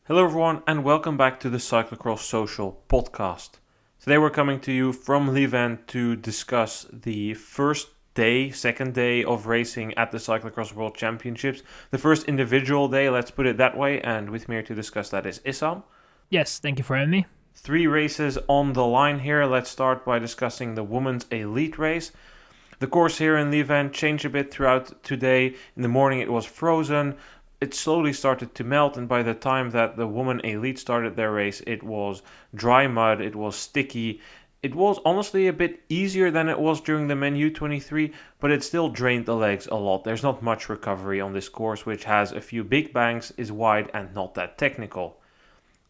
Hello everyone and welcome back to the Cyclocross Social podcast. Today we're coming to you from Lievin to discuss the second day of racing at the Cyclocross World Championships. The first individual day, let's put it that way, and with me here to discuss that is Issam. Yes, thank you for having me. 3 races on the line here. Let's start by discussing the women's elite race. The course here in Lievin changed a bit throughout today. In the morning it was frozen. It slowly started to melt, and by the time that the women elite started their race, it was dry mud, it was sticky. It was honestly a bit easier than it was during the men U23, but it still drained the legs a lot. There's not much recovery on this course, which has a few big banks, is wide and not that technical.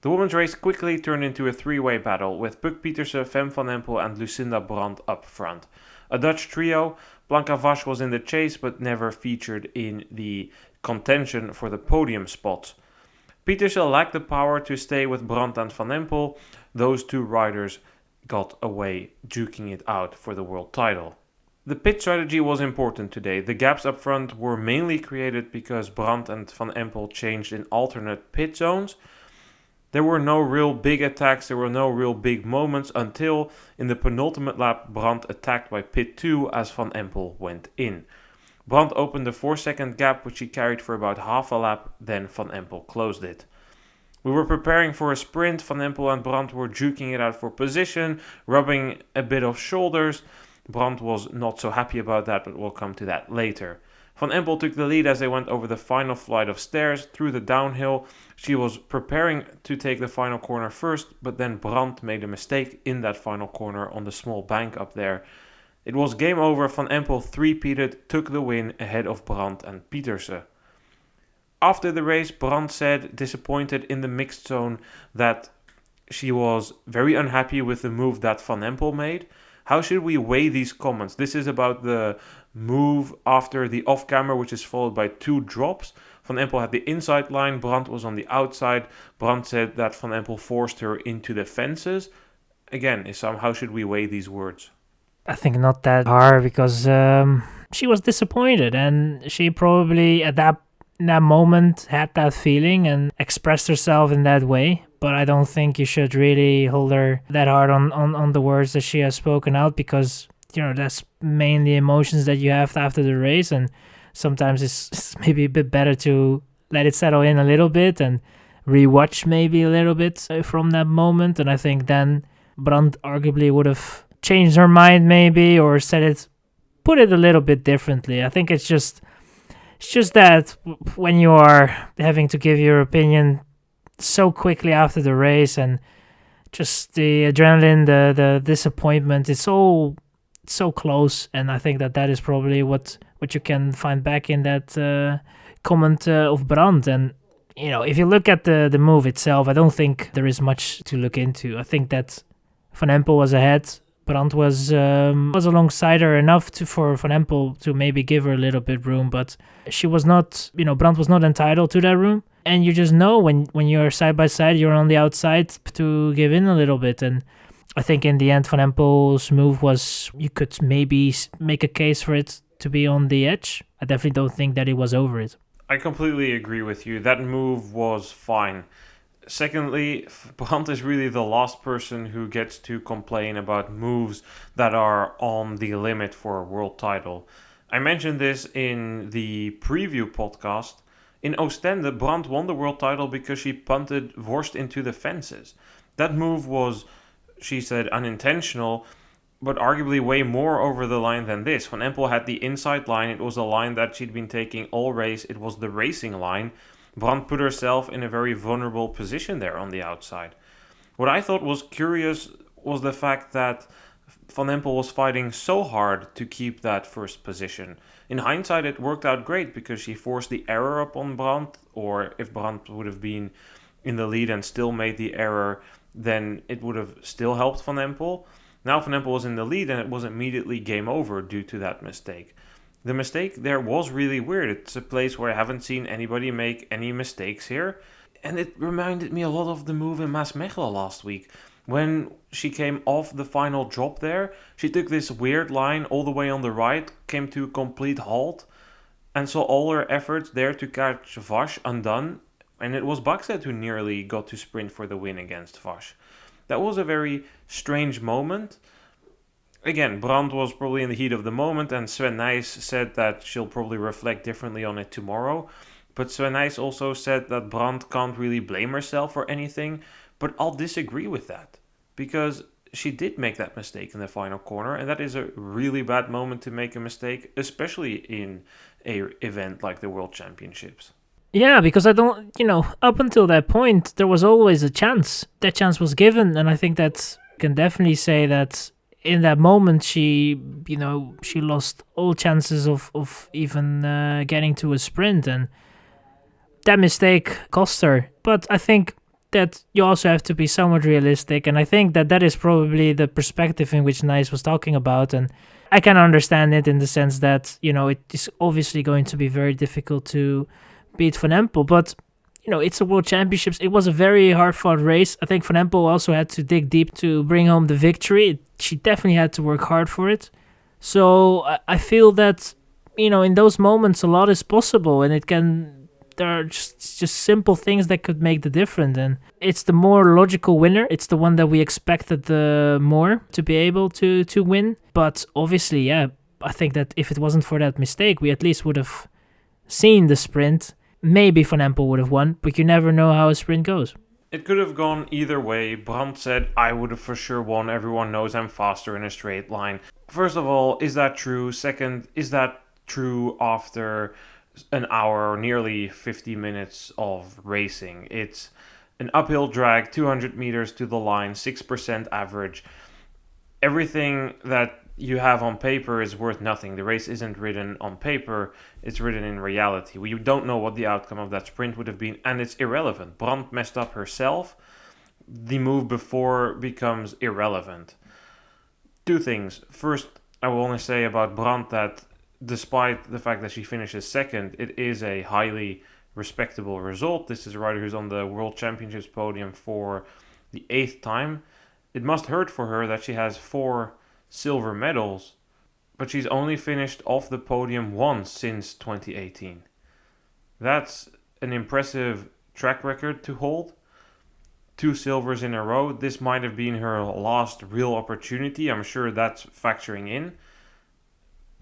The women's race quickly turned into a three-way battle, with Puk Pieterse, Fem van Empel and Lucinda Brandt up front. A Dutch trio, Blanca Vasch was in the chase but never featured in the contention for the podium spot. Pieterse lacked the power to stay with Brandt and Van Empel. Those two riders got away duking it out for the world title. The pit strategy was important today. The gaps up front were mainly created because Brandt and Van Empel changed in alternate pit zones. There were no real big attacks, there were no real big moments until in the penultimate lap Brandt attacked by pit 2 as Van Empel went in. Brandt opened a 4-second gap which he carried for about half a lap, then Van Empel closed it. We were preparing for a sprint. Van Empel and Brandt were duking it out for position, rubbing a bit of shoulders. Brandt was not so happy about that, but we'll come to that later. Van Empel took the lead as they went over the final flight of stairs through the downhill. She was preparing to take the final corner first, but then Brandt made a mistake in that final corner on the small bank up there. It was game over. Van Empel three-peated, took the win ahead of Brandt and Pieterse. After the race, Brandt said, disappointed in the mixed zone, that she was very unhappy with the move that Van Empel made. How should we weigh these comments? This is about the move after the off-camera, which is followed by 2 drops. Van Empel had the inside line, Brandt was on the outside. Brandt said that Van Empel forced her into the fences. Again, Issam, how should we weigh these words? I think not that hard because she was disappointed and she probably in that moment had that feeling and expressed herself in that way. But I don't think you should really hold her that hard on the words that she has spoken out because, that's mainly emotions that you have after the race, and sometimes it's maybe a bit better to let it settle in a little bit and rewatch maybe a little bit from that moment. And I think then Brandt arguably would have changed her mind maybe, or put it a little bit differently. I think it's just that when you are having to give your opinion so quickly after the race, and just the adrenaline, the disappointment, it's all so close. And I think that is probably what you can find back in that comment of Brandt. And if you look at the move itself, I don't think there is much to look into. I think that Van Empel was ahead. Brandt was alongside her enough for Van Empel to maybe give her a little bit room, but she was not, Brandt was not entitled to that room. And you just know when you're side by side, you're on the outside to give in a little bit. And I think in the end, Van Empel's move was, you could maybe make a case for it to be on the edge. I definitely don't think that it was over it. I completely agree with you. That move was fine. Secondly, Brandt is really the last person who gets to complain about moves that are on the limit for a world title. I mentioned this in the preview podcast. In Oostende, Brandt won the world title because she punted Worst into the fences. That move was, she said, unintentional, but arguably way more over the line than this. Van Empel had the inside line. It was a line that she'd been taking all race. It was the racing line. Brandt put herself in a very vulnerable position there on the outside. What I thought was curious was the fact that Van Empel was fighting so hard to keep that first position. In hindsight, it worked out great because she forced the error up on Brandt, or if Brandt would have been in the lead and still made the error, then it would have still helped Van Empel. Now Van Empel was in the lead and it was immediately game over due to that mistake. The mistake there was really weird. It's a place where I haven't seen anybody make any mistakes here. And it reminded me a lot of the move in Maasmechelen last week. When she came off the final drop there, she took this weird line all the way on the right, came to a complete halt, and saw all her efforts there to catch Vasch undone. And it was Bakset who nearly got to sprint for the win against Vash. That was a very strange moment. Again, Brandt was probably in the heat of the moment, and Sven Nys said that she'll probably reflect differently on it tomorrow. But Sven Nys also said that Brandt can't really blame herself for anything. But I'll disagree with that, because she did make that mistake in the final corner, and that is a really bad moment to make a mistake, especially in a event like the World Championships. Yeah, because I don't, up until that point, there was always a chance. That chance was given, and I think that can definitely say that in that moment she lost all chances of even getting to a sprint, and that mistake cost her. But I think that you also have to be somewhat realistic, and I think that that is probably the perspective in which Nice was talking about, and I can understand it in the sense that it is obviously going to be very difficult to beat Van Empel, but it's a World Championships. It was a very hard-fought race. I think Van Empel also had to dig deep to bring home the victory. She definitely had to work hard for it. So I feel that in those moments a lot is possible, and there are just simple things that could make the difference. And it's the more logical winner. It's the one that we expected the more to be able to win. But obviously, yeah, I think that if it wasn't for that mistake, we at least would have seen the sprint. Maybe Van Empel would have won, but you never know how a sprint goes. It could have gone either way. Brandt said, I would have for sure won. Everyone knows I'm faster in a straight line. First of all, is that true? Second, is that true after an hour or nearly 50 minutes of racing? It's an uphill drag, 200 meters to the line, 6% average. Everything that you have on paper is worth nothing. The race isn't written on paper, it's written in reality. We don't know what the outcome of that sprint would have been, and it's irrelevant. Brandt messed up herself. The move before becomes irrelevant. Two things. First, I will only say about Brandt that despite the fact that she finishes second, it is a highly respectable result. This is a rider who's on the World Championships podium for the 8th time. It must hurt for her that she has 4 silver medals, but she's only finished off the podium once since 2018. That's an impressive track record to hold. 2 silvers in a row. This might have been her last real opportunity. I'm sure that's factoring in.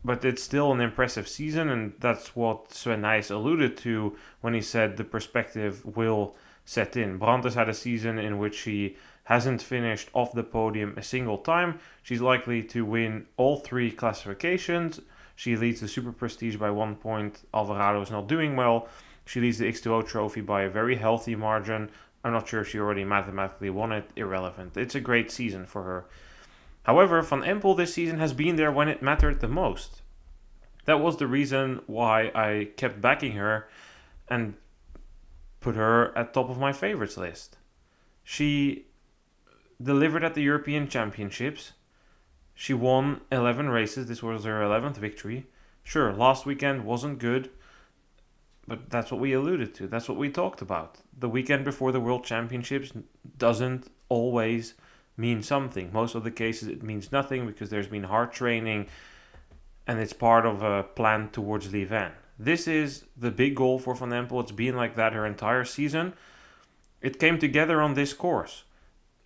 But it's still an impressive season, and that's what Sven Nys alluded to when he said the perspective will set in. Brandt has had a season in which she hasn't finished off the podium a single time. She's likely to win all 3 classifications. She leads the Super Prestige by 1 point. Alvarado is not doing well. She leads the X2O trophy by a very healthy margin. I'm not sure if she already mathematically won it. Irrelevant. It's a great season for her. However, Van Empel this season has been there when it mattered the most. That was the reason why I kept backing her and put her at top of my favorites list. She delivered at the European Championships. She won 11 races. This was her 11th victory. Sure, last weekend wasn't good, but that's what we alluded to. That's what we talked about. The weekend before the World Championships doesn't always mean something. Most of the cases it means nothing because there's been hard training and it's part of a plan towards Lievin. This is the big goal for Van Empel. It's been like that her entire season. It came together on this course.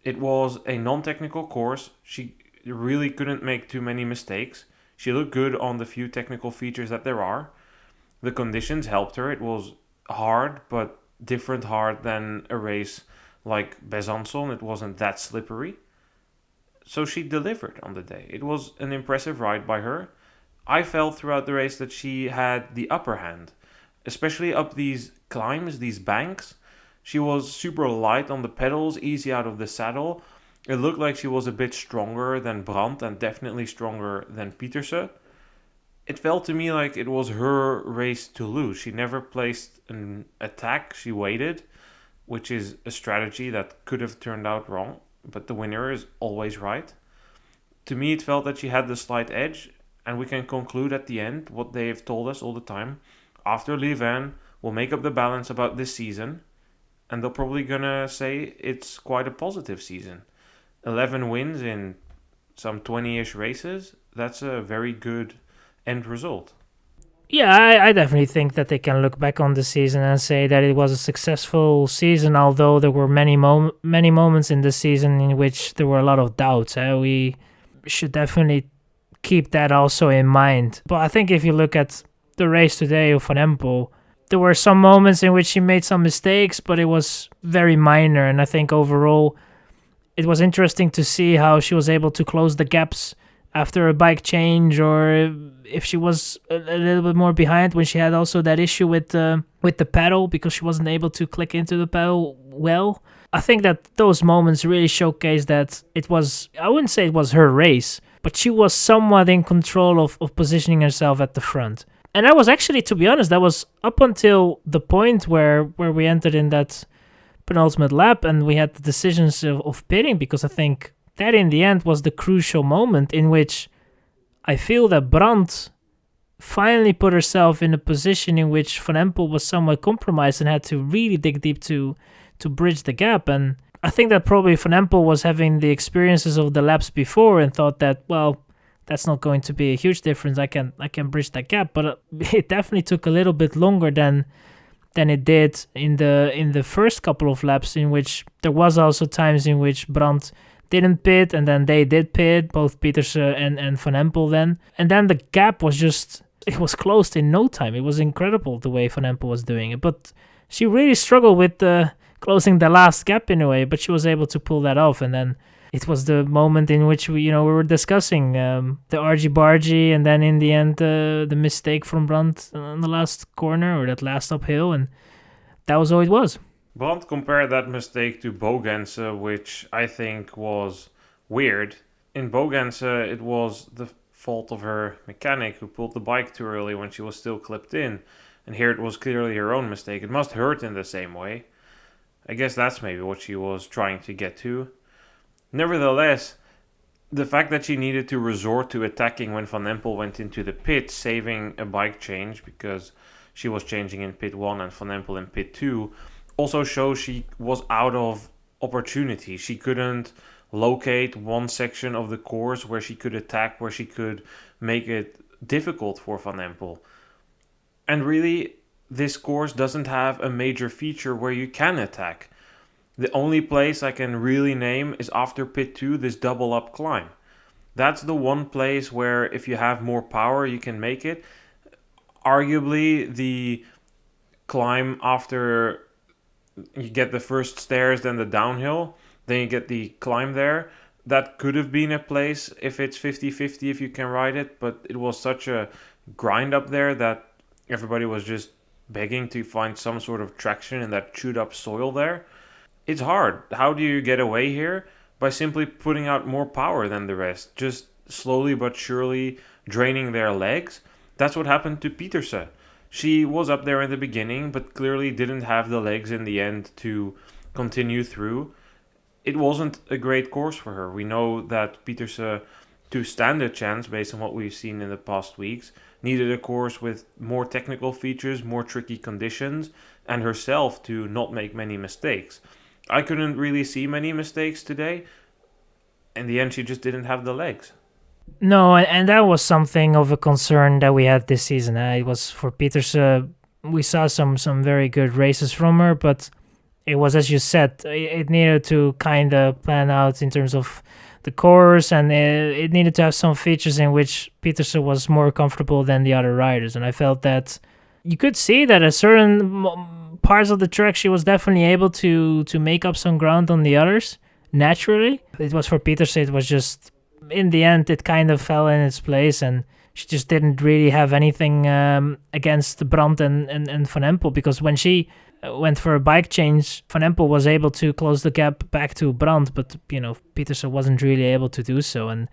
It was a non-technical course. She really couldn't make too many mistakes. She looked good on the few technical features that there are. The conditions helped her. It was hard, but different hard than a race like Besançon. It wasn't that slippery. So she delivered on the day. It was an impressive ride by her. I felt throughout the race that she had the upper hand, especially up these climbs, these banks. She was super light on the pedals, easy out of the saddle. It looked like she was a bit stronger than Brandt and definitely stronger than Pieterse. It felt to me like it was her race to lose. She never placed an attack, she waited, which is a strategy that could have turned out wrong, but the winner is always right. To me, it felt that she had the slight edge, and we can conclude at the end what they have told us all the time. After Lievin, we'll make up the balance about this season, and they're probably gonna say it's quite a positive season. 11 wins in some 20-ish races, that's a very good end result. Yeah, I definitely think that they can look back on the season and say that it was a successful season, although there were many moments in the season in which there were a lot of doubts. We should definitely keep that also in mind. But I think if you look at the race today of Van Empel, there were some moments in which he made some mistakes, but it was very minor. And I think overall, it was interesting to see how she was able to close the gaps after a bike change, or if she was a little bit more behind when she had also that issue with the pedal because she wasn't able to click into the pedal well. I think that those moments really showcase that it was, I wouldn't say it was her race, but she was somewhat in control of positioning herself at the front. And that was actually, to be honest, that was up until the point where we entered in that penultimate lap and we had the decisions of pitting, because I think that in the end was the crucial moment in which I feel that Brandt finally put herself in a position in which Van Empel was somewhat compromised and had to really dig deep to bridge the gap. And I think that probably Van Empel was having the experiences of the laps before and thought that, well, that's not going to be a huge difference. I can bridge that gap, but it definitely took a little bit longer than it did in the first couple of laps, in which there was also times in which Brandt didn't pit, and then they did pit, both Pieterse and Van Empel then. And then the gap was just, it was closed in no time. It was incredible the way Van Empel was doing it. But she really struggled with closing the last gap in a way, but she was able to pull that off. And then it was the moment in which we were discussing the argy-bargy, and then in the end the mistake from Brandt on the last corner, or that last uphill, and that was all it was. Brandt compared that mistake to Bogense, which I think was weird. In Bogense, it was the fault of her mechanic who pulled the bike too early when she was still clipped in. And here it was clearly her own mistake. It must hurt in the same way. I guess that's maybe what she was trying to get to. Nevertheless, the fact that she needed to resort to attacking when Van Empel went into the pit, saving a bike change because she was changing in pit 1 and Van Empel in pit 2, also shows she was out of opportunity. She couldn't locate one section of the course where she could attack, where she could make it difficult for Van Empel. And really, this course doesn't have a major feature where you can attack. The only place I can really name is after pit 2, this double up climb. That's the one place where if you have more power, you can make it. Arguably, the climb after you get the first stairs, then the downhill, then you get the climb there. That could have been a place if it's 50-50 if you can ride it, but it was such a grind up there that everybody was just begging to find some sort of traction in that chewed up soil there. It's hard. How do you get away here? By simply putting out more power than the rest, just slowly but surely draining their legs. That's what happened to Pieterse. She was up there in the beginning, but clearly didn't have the legs in the end to continue through. It wasn't a great course for her. We know that Pieterse, to stand a chance based on what we've seen in the past weeks, needed a course with more technical features, more tricky conditions, and herself to not make many mistakes. I couldn't really see many mistakes today. In the end, she just didn't have the legs. No, and that was something of a concern that we had this season. It was for Pieterse. We saw some very good races from her, but it was, as you said, it needed to kind of plan out in terms of the course, and it needed to have some features in which Pieterse was more comfortable than the other riders. And I felt that you could see that at certain parts of the track she was definitely able to make up some ground on the others naturally. It was for Pieterse, it was just, in the end, it kind of fell in its place, and she just didn't really have anything against Brandt and Van Empel, because when she went for a bike change, Van Empel was able to close the gap back to Brandt, but Pieterse wasn't really able to do so, and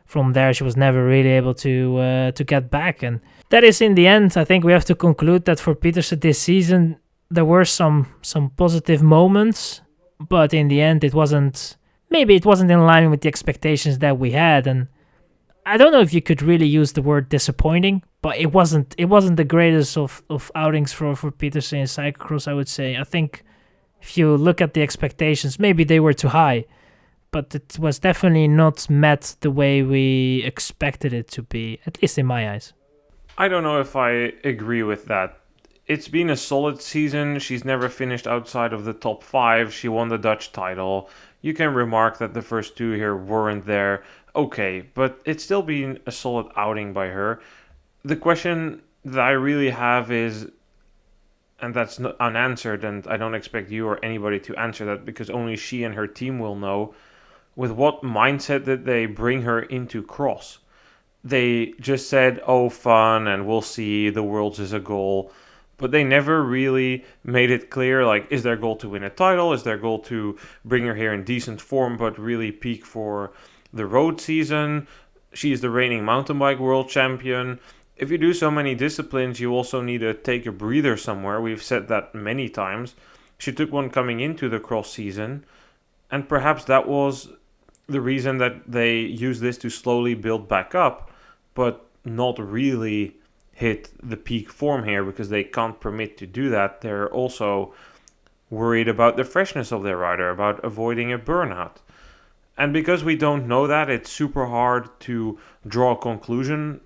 from there she was never really able to get back. And that is, in the end, I think we have to conclude that for Pieterse this season there were some positive moments, but in the end it wasn't in line with the expectations that we had. And I don't know if you could really use the word disappointing, but it wasn't the greatest of outings for Pieterse in cyclocross, I would say. I think if you look at the expectations, maybe they were too high, but it was definitely not met the way we expected it to be, at least in my eyes. I don't know if I agree with that. It's been a solid season. She's never finished outside of the top 5. She won the Dutch title. You can remark that the first 2 here weren't there. Okay, but it's still been a solid outing by her. The question that I really have is, and that's unanswered, and I don't expect you or anybody to answer that because only she and her team will know, with what mindset did they bring her into cross? They just said, oh, fun, and we'll see, the Worlds is a goal. But they never really made it clear, like, is their goal to win a title? Is their goal to bring her here in decent form, but really peak for the road season? She's the reigning mountain bike world champion. If you do so many disciplines, you also need to take a breather somewhere. We've said that many times. She took one coming into the cross season, and perhaps that was the reason that they use this to slowly build back up, but not really hit the peak form here because they can't permit to do that. They're also worried about the freshness of their rider, about avoiding a burnout. And because we don't know that, it's super hard to draw a conclusion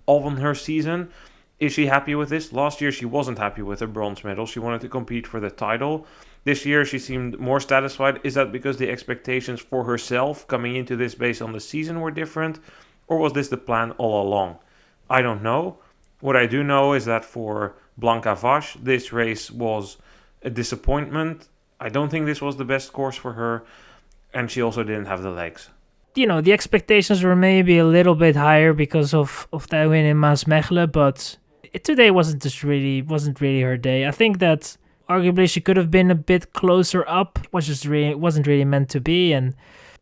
on her season. Is she happy with this? Last year she wasn't happy with a bronze medal. She wanted to compete for the title. This year she seemed more satisfied. Is that because the expectations for herself coming into this based on the season were different? Or was this the plan all along? I don't know. What I do know is that for Blanka Vash, this race was a disappointment. I don't think this was the best course for her. And she also didn't have the legs. You know, the expectations were maybe a little bit higher because of that win in Maasmechelen, but today wasn't really her day. I think that arguably she could have been a bit closer up. It wasn't really meant to be, and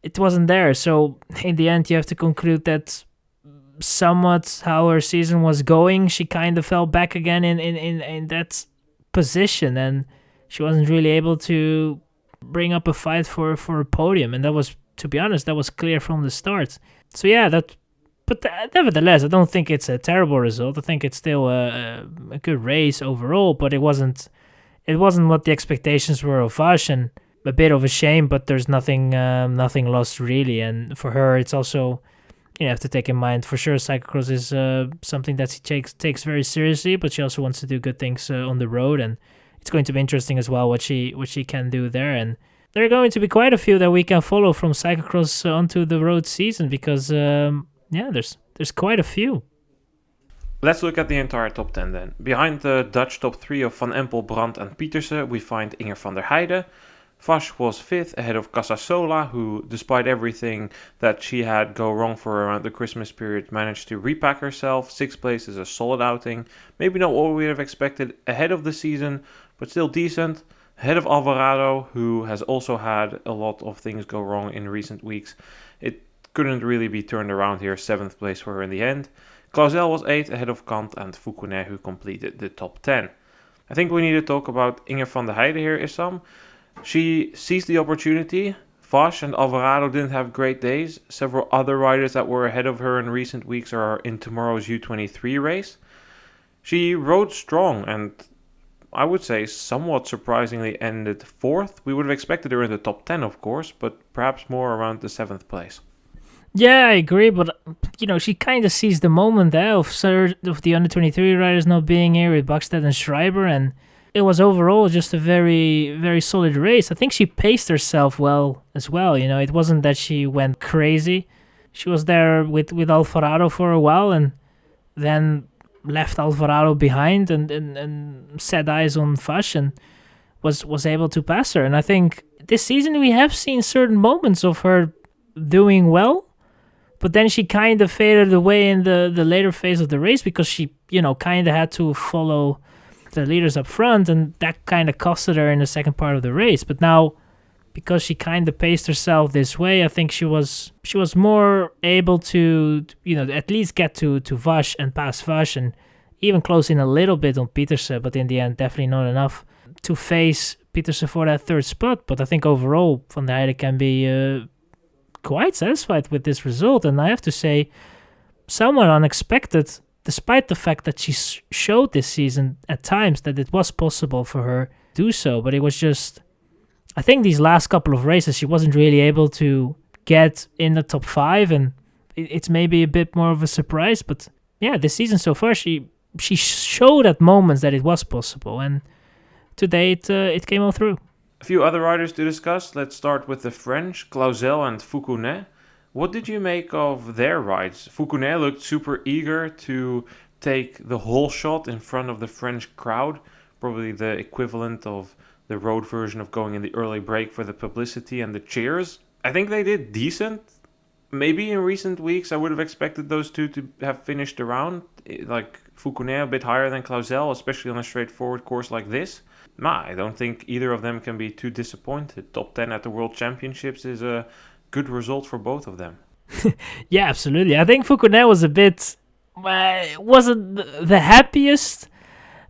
it wasn't there. So in the end, you have to conclude that somewhat how her season was going, she kind of fell back again in that position, and she wasn't really able to bring up a fight for a podium, and that was, to be honest, that was clear from the start. So yeah, but nevertheless, I don't think it's a terrible result. I think it's still a good race overall, but it wasn't what the expectations were of Vash, and a bit of a shame, but there's nothing lost really. And for her, it's also, you have to take in mind, for sure, cyclocross is something that she takes very seriously, but she also wants to do good things on the road, and it's going to be interesting as well what she can do there. And there are going to be quite a few that we can follow from cyclocross onto the road season because there's quite a few. Let's look at the entire top 10 then. Behind the Dutch top 3 of Van Empel, Brandt and Pietersen, we find Inger van der Heijden. Vash was 5th ahead of Casasola, who, despite everything that she had go wrong for her around the Christmas period, managed to repack herself. 6th place is a solid outing. Maybe not what we would have expected ahead of the season, but still decent. Ahead of Alvarado, who has also had a lot of things go wrong in recent weeks. It couldn't really be turned around here. 7th place for her in the end. Clausel was 8th ahead of Kant and Foucounet, who completed the top 10. I think we need to talk about Inger van der Heijden here, Issam. She seized the opportunity. Vash and Alvarado didn't have great days. Several other riders that were ahead of her in recent weeks are in tomorrow's U23 race. She rode strong and, I would say, somewhat surprisingly ended 4th. We would have expected her in the top 10, of course, but perhaps more around the 7th place. Yeah, I agree, but she kind of seized the moment of the under-23 riders not being here with Bakstad and Schreiber, and it was overall just a very, very solid race. I think she paced herself well as well. It wasn't that she went crazy. She was there with Alvarado for a while and then left Alvarado behind and set eyes on Vash and was able to pass her. And I think this season we have seen certain moments of her doing well, but then she kind of faded away in the later phase of the race because she, kind of had to follow the leaders up front, and that kind of costed her in the second part of the race. But now, because she kind of paced herself this way, I think she was more able to, at least get to Vash and pass Vash, and even close in a little bit on Pietersen, but in the end, definitely not enough to face Pietersen for that third spot. But I think overall, Van der Heijden can be quite satisfied with this result, and I have to say, somewhat unexpected, despite the fact that she showed this season at times that it was possible for her to do so. But it was just, I think these last couple of races, she wasn't really able to get in the top 5, and it's maybe a bit more of a surprise, but yeah, this season so far, she showed at moments that it was possible, and today it came all through. A few other riders to discuss. Let's start with the French, Clausel and Foucounet. What did you make of their rides? Foucounet looked super eager to take the whole shot in front of the French crowd, probably the equivalent of the road version of going in the early break for the publicity and the cheers. I think they did decent. Maybe in recent weeks I would have expected those two to have finished around, like Foucounet a bit higher than Clausel, especially on a straightforward course like this. I don't think either of them can be too disappointed. Top 10 at the World Championships is a good result for both of them. Yeah, absolutely. I think Foucounet was a bit wasn't the happiest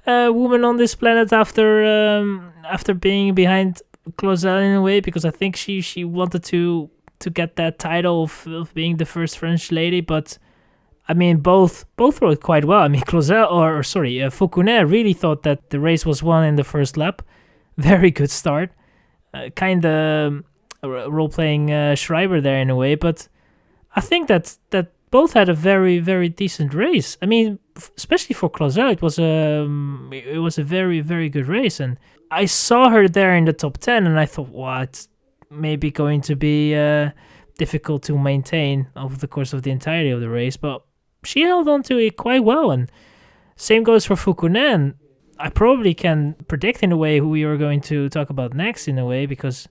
woman on this planet after being behind Clausel in a way, because I think she wanted to get that title of being the first French lady, but I mean both rode quite well. I mean Foucounet really thought that the race was won in the first lap. Very good start, kind of role-playing Schreiber there in a way, but I think that both had a very, very decent race. I mean, especially for Clausel, it was a very, very good race, and I saw her there in the top 10, and I thought, wow, it's maybe going to be difficult to maintain over the course of the entirety of the race, but she held on to it quite well, and same goes for Foucounet, and I probably can predict in a way who we are going to talk about next in a way, because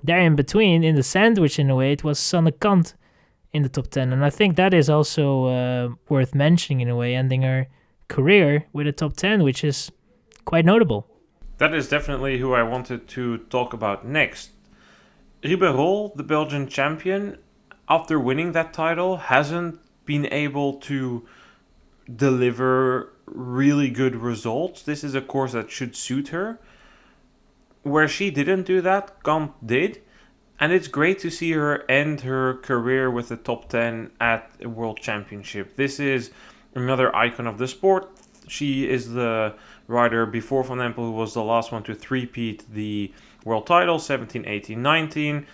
there in between, in the sandwich in a way, it was Sanne Kant in the top 10, and I think that is also worth mentioning in a way, ending her career with a top 10, which is quite notable. That is definitely who I wanted to talk about next. Revol, the Belgian champion, after winning that title, hasn't been able to deliver really good results. This is a course that should suit her. Where she didn't do that, Kant did. And it's great to see her end her career with the top 10 at a World Championship. This is another icon of the sport. She is the rider before Van Empel who was the last one to three-peat the world title, 17, 18, 19.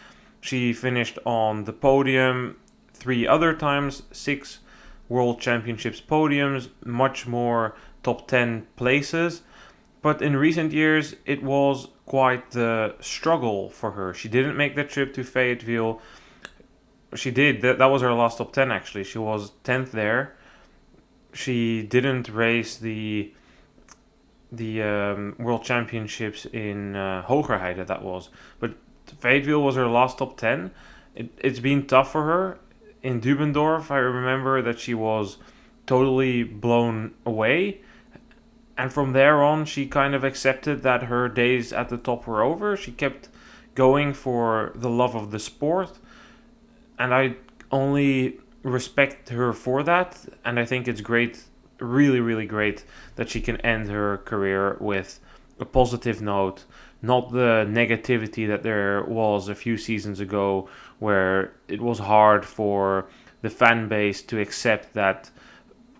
She finished on the podium 3 other times, 6 World Championships podiums, much more top 10 places. But in recent years, it was quite the struggle for her. She didn't make the trip to Fayetteville. She did. That was her last top 10, actually. She was 10th there. She didn't race the World Championships in Hogerheide, that was. But Fayetteville was her last top 10. It's been tough for her. In Dubendorf, I remember that she was totally blown away. And from there on, she kind of accepted that her days at the top were over. She kept going for the love of the sport. And I only respect her for that. And I think it's great, really, really great, that she can end her career with a positive note. Not the negativity that there was a few seasons ago, where it was hard for the fan base to accept that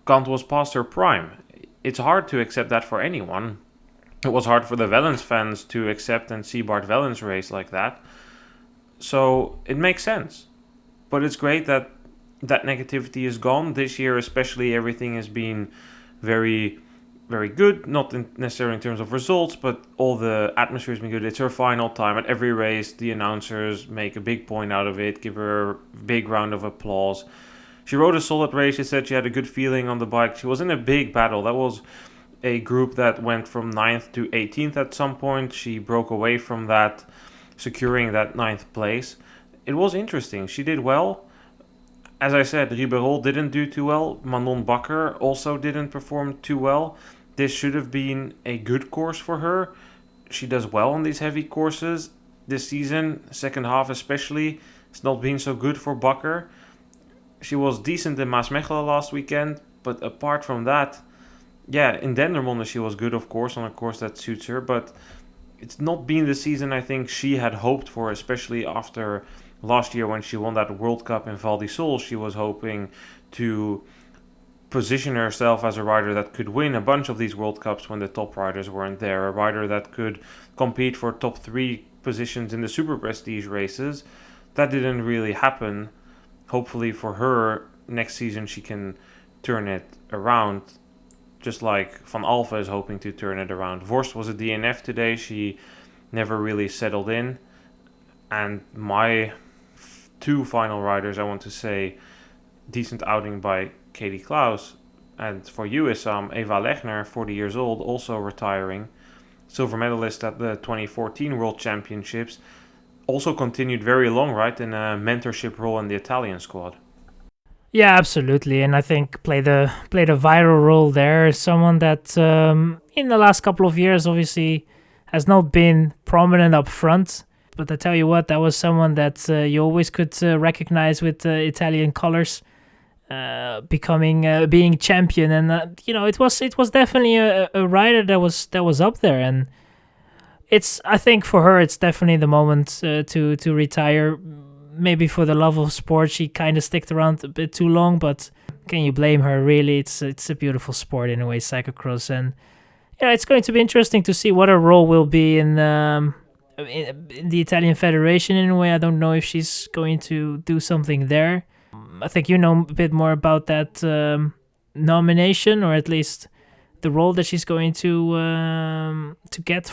Kant was past her prime. It's hard to accept that for anyone. It was hard for the Wellens fans to accept and see Bart Wellens race like that. So it makes sense. But it's great that that negativity is gone. This year especially, everything has been very, very good. Not necessarily in terms of results, but all the atmosphere has been good. It's her final time. At every race, the announcers make a big point out of it, give her a big round of applause. She rode a solid race. She said she had a good feeling on the bike. She was in a big battle. That was a group that went from 9th to 18th at some point. She broke away from that, securing that 9th place. It was interesting. She did well. As I said, Ribérol didn't do too well. Manon Bakker also didn't perform too well. This should have been a good course for her. She does well on these heavy courses. This season, second half especially, it's not been so good for Bakker. She was decent in Maasmechelen last weekend, but apart from that, yeah, in Dendermonde she was good, of course, on a course that suits her, but it's not been the season I think she had hoped for, especially after last year when she won that World Cup in Val di Sole. She was hoping to position herself as a rider that could win a bunch of these World Cups when the top riders weren't there, a rider that could compete for top 3 positions in the super prestige races. That didn't really happen. Hopefully for her, next season she can turn it around, just like Van Alphen is hoping to turn it around. Vorst was a DNF today. She never really settled in. And my two final riders, I want to say, decent outing by Katie Klaus. And for you, Issam, Eva Lechner, 40 years old, also retiring. Silver medalist at the 2014 World Championships. Also continued very long, right, in a mentorship role in the Italian squad. Yeah, absolutely, and I think played a vital role there. Someone that in the last couple of years, obviously, has not been prominent up front. But I tell you what, that was someone that you always could recognize with Italian colors, being champion, and it was definitely a rider that was up there, and I think for her it's definitely the moment to retire. Maybe for the love of sport, she kind of sticked around a bit too long, but can you blame her? Really, it's a beautiful sport in a way, cyclocross, and it's going to be interesting to see what her role will be in the Italian Federation. In a way, I don't know if she's going to do something there. I think you know a bit more about that nomination, or at least the role that she's going to get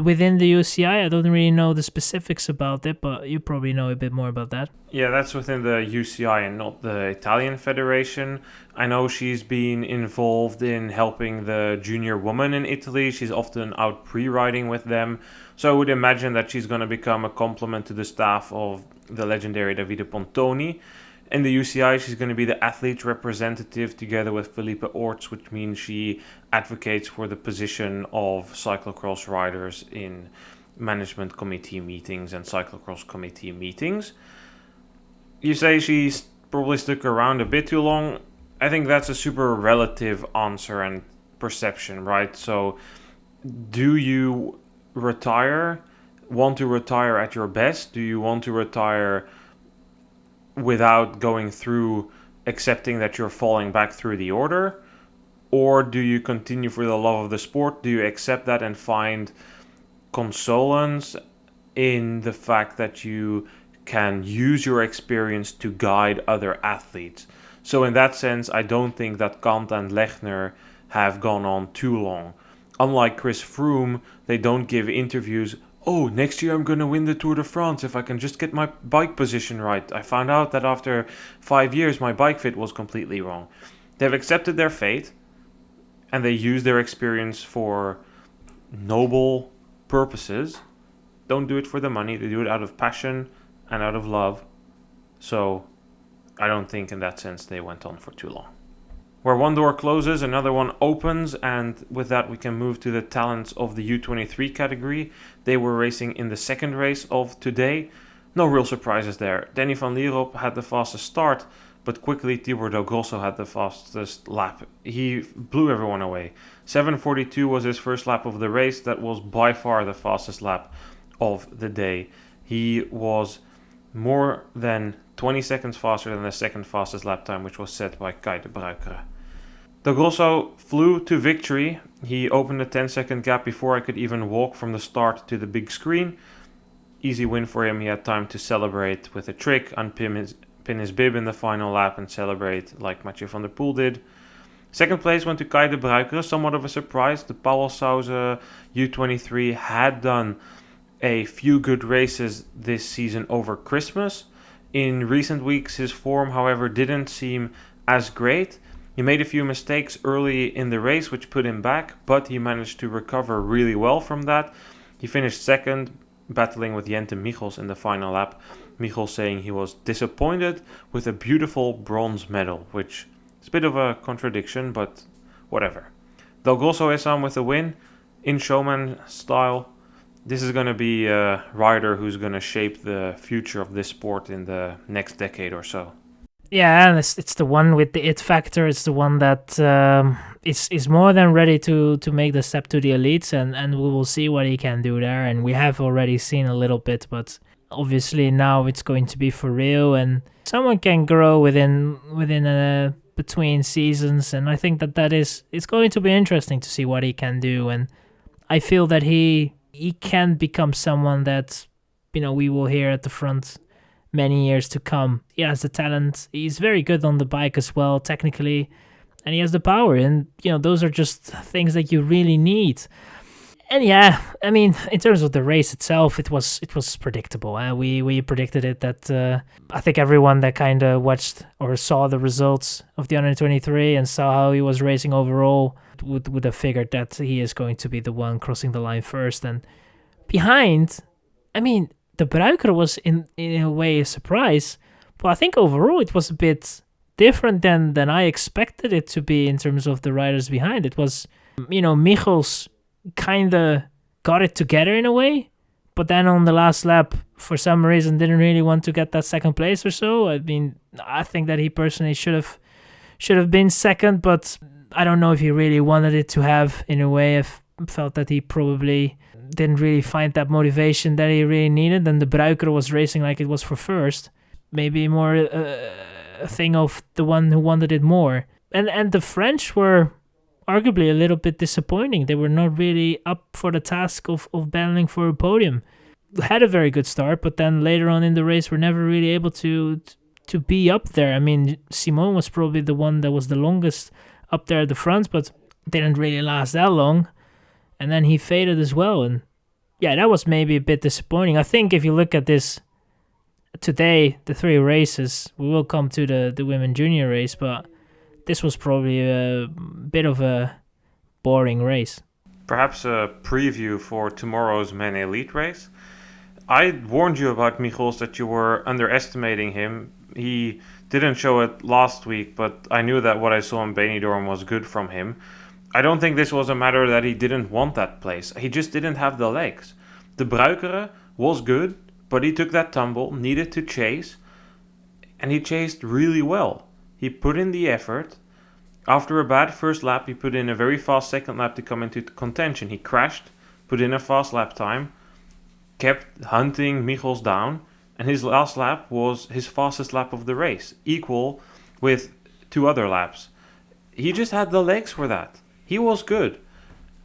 within the UCI. I don't really know the specifics about it, but you probably know a bit more about that. Yeah, that's within the UCI and not the Italian Federation. I know she's been involved in helping the junior women in Italy. She's often out pre-riding with them. So I would imagine that she's going to become a complement to the staff of the legendary Davide Pontoni. In the UCI, she's going to be the athlete representative together with Felipe Orts, which means she advocates for the position of cyclocross riders in management committee meetings and cyclocross committee meetings. You say she's probably stuck around a bit too long. I think that's a super relative answer and perception, right? So do you want to retire at your best? Do you want to retire without going through accepting that you're falling back through the order? Or do you continue for the love of the sport? Do you accept that and find consolence in the fact that you can use your experience to guide other athletes? So in that sense, I don't think that Kant and Lechner have gone on too long. Unlike Chris Froome, they don't give interviews, oh, next year I'm going to win the Tour de France if I can just get my bike position right. I found out that after 5 years my bike fit was completely wrong. They've accepted their fate and they use their experience for noble purposes. Don't do it for the money. They do it out of passion and out of love. So I don't think in that sense they went on for too long. Where one door closes, another one opens, and with that we can move to the talents of the U23 category. They were racing in the second race of today. No real surprises there. Danny van Lierop had the fastest start, but quickly Tibor Del Grosso had the fastest lap. He blew everyone away. 7:42 was his first lap of the race. That was by far the fastest lap of the day. He was more than 20 seconds faster than the second fastest lap time, which was set by Kai de Bruikere. Del Grosso flew to victory. He opened a 10-second gap before I could even walk from the start to the big screen. Easy win for him. He had time to celebrate with a trick, pin his bib in the final lap and celebrate like Mathieu van der Poel did. Second place went to Kai de Bruikere, somewhat of a surprise. The Pauwelsauze U23 had done a few good races this season over Christmas. In recent weeks, his form, however, didn't seem as great. He made a few mistakes early in the race, which put him back, but he managed to recover really well from that. He finished second, battling with Jente Michels in the final lap. Michels saying he was disappointed with a beautiful bronze medal, which is a bit of a contradiction, but whatever. Del Grosso Issam with a win in showman style. This is going to be a rider who's going to shape the future of this sport in the next decade or so. Yeah, and it's the one with the it factor. It's the one that is more than ready to make the step to the elites, and we will see what he can do there. And we have already seen a little bit, but obviously now it's going to be for real, and someone can grow within between seasons, and I think it's going to be interesting to see what he can do. And I feel that he can become someone that we will hear at the front many years to come. He has the talent. He's very good on the bike as well, technically, and he has the power. And those are just things that you really need. And yeah, I mean, in terms of the race itself, it was predictable. We predicted it. That I think everyone that kind of watched or saw the results of the under 23 and saw how he was racing overall would have figured that he is going to be the one crossing the line first. And behind, I mean, the Bruiker was in a way a surprise, but I think overall it was a bit different than I expected it to be in terms of the riders behind. It was, Michels kind of got it together in a way, but then on the last lap, for some reason, didn't really want to get that second place or so. I mean, I think that he personally should have been second, but I don't know if he really wanted it to have. In a way, I felt that he probably didn't really find that motivation that he really needed, and the Bruiker was racing like it was for first. Maybe more a thing of the one who wanted it more. And the French were arguably a little bit disappointing. They were not really up for the task of battling for a podium. Had a very good start, but then later on in the race were never really able to be up there. I mean, Simon was probably the one that was the longest up there at the front, but didn't really last that long. And then he faded as well. And yeah, that was maybe a bit disappointing. I think if you look at this today, the 3 races, we will come to the women junior race, but this was probably a bit of a boring race. Perhaps a preview for tomorrow's men elite race. I warned you about Michels that you were underestimating him. He didn't show it last week, but I knew that what I saw in Benidorm was good from him. I don't think this was a matter that he didn't want that place. He just didn't have the legs. The Bruikere was good, but he took that tumble, needed to chase, and he chased really well. He put in the effort. After a bad first lap, he put in a very fast second lap to come into contention. He crashed, put in a fast lap time, kept hunting Michels down, and his last lap was his fastest lap of the race, equal with 2 other laps. He just had the legs for that. He was good.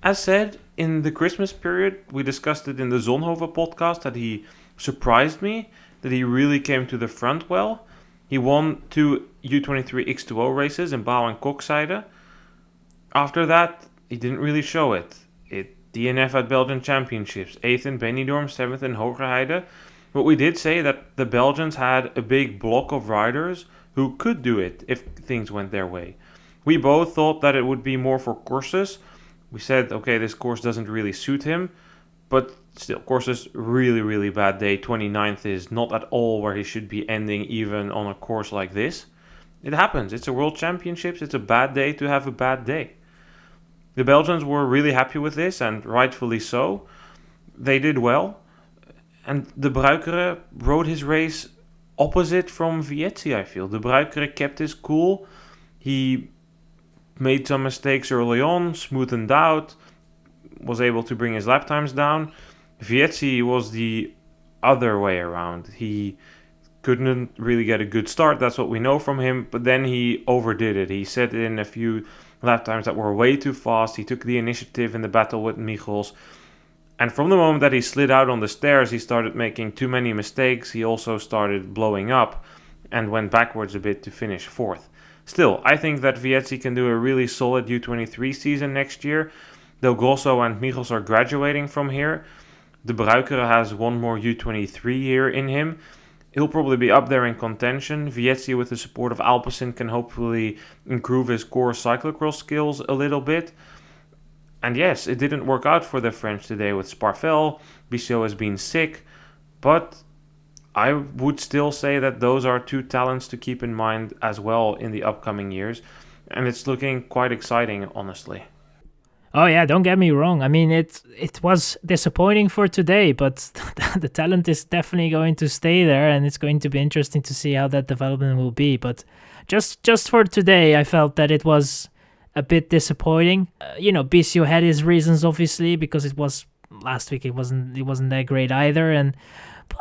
As said, in the Christmas period, we discussed it in the Zonhoven podcast, that he surprised me, that he really came to the front well. He won 2 U23 X2O races in Bouw and Kokzijde. After that, he didn't really show it. DNF at Belgian Championships, 8th in Benidorm, 7th in Hogerheide. But we did say that the Belgians had a big block of riders who could do it if things went their way. We both thought that it would be more for courses. We said, okay, this course doesn't really suit him. But still, courses, really, really bad day. 29th is not at all where he should be ending, even on a course like this. It happens. It's a World Championships. It's a bad day to have a bad day. The Belgians were really happy with this, and rightfully so. They did well. And the Bruikere rode his race opposite from Vietzi, I feel. The Bruikere kept his cool. He made some mistakes early on, smoothened out, was able to bring his lap times down. Vietzi was the other way around. He couldn't really get a good start, that's what we know from him, but then he overdid it. He set in a few lap times that were way too fast. He took the initiative in the battle with Michels. And from the moment that he slid out on the stairs, he started making too many mistakes. He also started blowing up and went backwards a bit to finish 4th. Still, I think that Vietzi can do a really solid U23 season next year. Though Grosso and Michels are graduating from here, the Bruikere has one more U23 year in him. He'll probably be up there in contention. Vietzi, with the support of Alpecin, can hopefully improve his core cyclocross skills a little bit. And yes, it didn't work out for the French today with Sparvel. Bichot has been sick. But I would still say that those are 2 talents to keep in mind as well in the upcoming years. And it's looking quite exciting, honestly. Oh yeah, don't get me wrong. I mean, it was disappointing for today, but the talent is definitely going to stay there, and it's going to be interesting to see how that development will be. But just for today, I felt that it was a bit disappointing. Bichot had his reasons, obviously, because it was last week. It wasn't that great either, and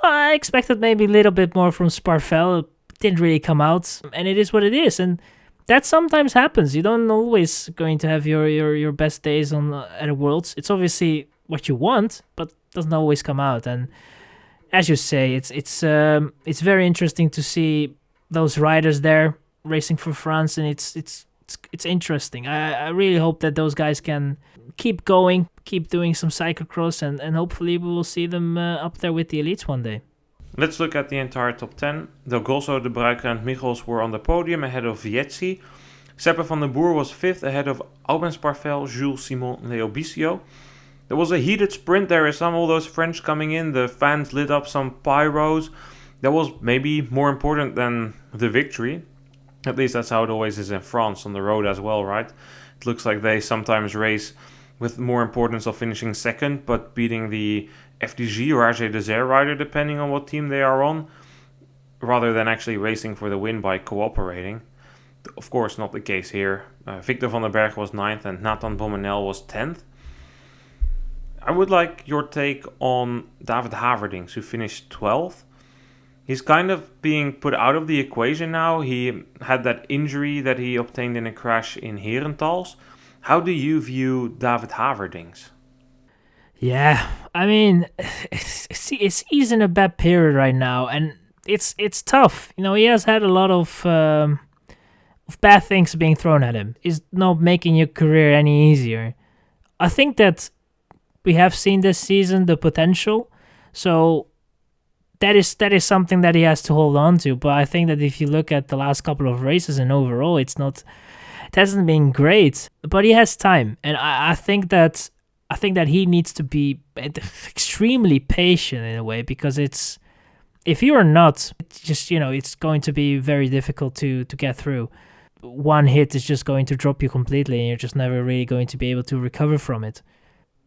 I expected maybe a little bit more from Sparvel. It didn't really come out, and it is what it is. And that sometimes happens. You don't always going to have your best days on at a Worlds. It's obviously what you want, but doesn't always come out. And as you say, it's very interesting to see those riders there racing for France, and it's interesting. I really hope that those guys can keep going, keep doing some cyclocross, and hopefully we will see them up there with the elites one day. Let's look at the entire top 10. Del Grosso, De Bruyker and Michels were on the podium ahead of Vietzi. Seppe van den Boer was 5th ahead of Aubens Parvel, Jules Simon and Leo Bisio. There was a heated sprint there, Issam, all those French coming in. The fans lit up some pyros. That was maybe more important than the victory. At least that's how it always is in France, on the road as well, right? It looks like they sometimes race with more importance of finishing second, but beating the FDG or AG Desert rider, depending on what team they are on, rather than actually racing for the win by cooperating. Of course, not the case here. Victor van den Berg was 9th and Nathan Bommenel was 10th. I would like your take on David Haverdings, who finished 12th. He's kind of being put out of the equation now. He had that injury that he obtained in a crash in Herentals. How do you view David Haverdings? Yeah, I mean, he's in a bad period right now, and it's tough. You know, he has had a lot of bad things being thrown at him. It's not making your career any easier. I think that we have seen this season the potential, so that is something that he has to hold on to. But I think that if you look at the last couple of races and overall, it hasn't been great. But he has time, and I think that he needs to be extremely patient in a way, because if you are not, it's going to be very difficult to get through. One hit is just going to drop you completely, and you're just never really going to be able to recover from it.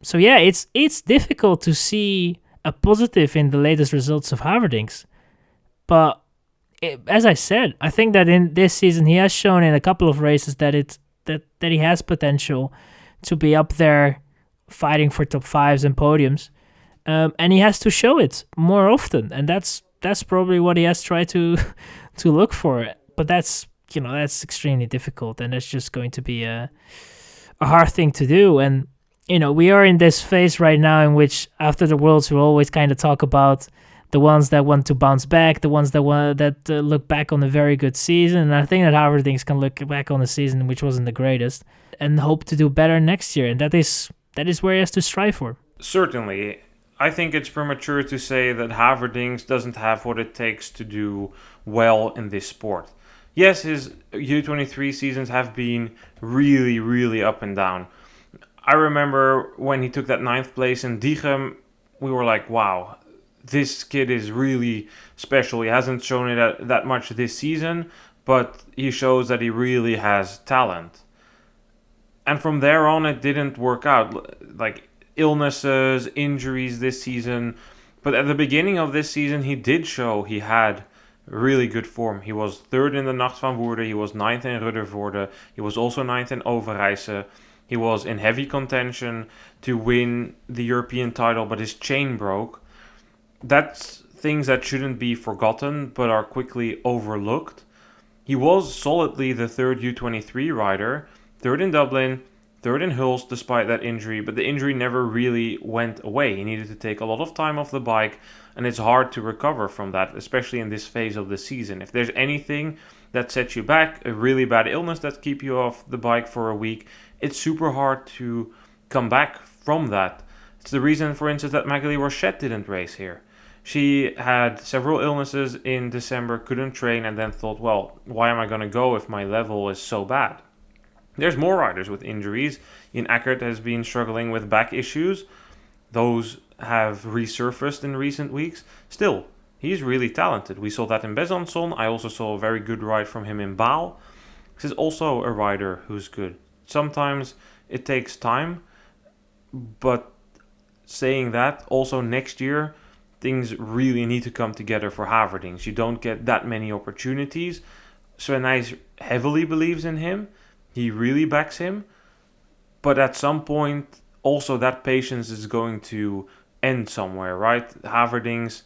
So yeah, it's difficult to see a positive in the latest results of Haverdings. But as I said, I think that in this season he has shown in a couple of races that he has potential to be up there fighting for top 5s and podiums, and he has to show it more often, and that's probably what he has tried to look for. But that's extremely difficult, and that's just going to be a hard thing to do. And we are in this phase right now in which after the Worlds we always kind of talk about the ones that want to bounce back, the ones that look back on a very good season. And I think that Haverdings can look back on a season which wasn't the greatest and hope to do better next year, and that is where he has to strive for. Certainly. I think it's premature to say that Haverdings doesn't have what it takes to do well in this sport. Yes, his U23 seasons have been really, really up and down. I remember when he took that 9th place in Diegem, we were like, wow, this kid is really special. He hasn't shown it that much this season, but he shows that he really has talent. And from there on, it didn't work out. Like illnesses, injuries this season. But at the beginning of this season, he did show he had really good form. He was 3rd in the Nacht van Woerden. He was 9th in Ruddervoorde. He was also 9th in Overijse. He was in heavy contention to win the European title, but his chain broke. That's things that shouldn't be forgotten, but are quickly overlooked. He was solidly the 3rd U23 rider, 3rd in Dublin, 3rd in Hulst despite that injury, but the injury never really went away. He needed to take a lot of time off the bike, and it's hard to recover from that, especially in this phase of the season. If there's anything that sets you back, a really bad illness that keeps you off the bike for a week, it's super hard to come back from that. It's the reason, for instance, that Magali Rochette didn't race here. She had several illnesses in December, couldn't train, and then thought, well, why am I going to go if my level is so bad? There's more riders with injuries. Ian Eckert has been struggling with back issues. Those have resurfaced in recent weeks. Still, he's really talented. We saw that in Besançon. I also saw a very good ride from him in Baal. This is also a rider who's good. Sometimes it takes time, but saying that, also next year, things really need to come together for Haverdings. You don't get that many opportunities. Sven Nys heavily believes in him. He really backs him. But at some point, also that patience is going to end somewhere, right? Haverdings,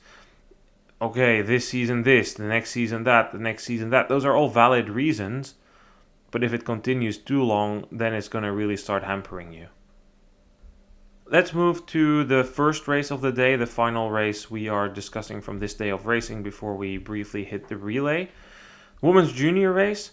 okay, this season this, the next season that, the next season that. Those are all valid reasons. But if it continues too long, then it's going to really start hampering you. let's move to the first race of the day, the final race we are discussing from this day of racing before we briefly hit the relay. Women's junior race.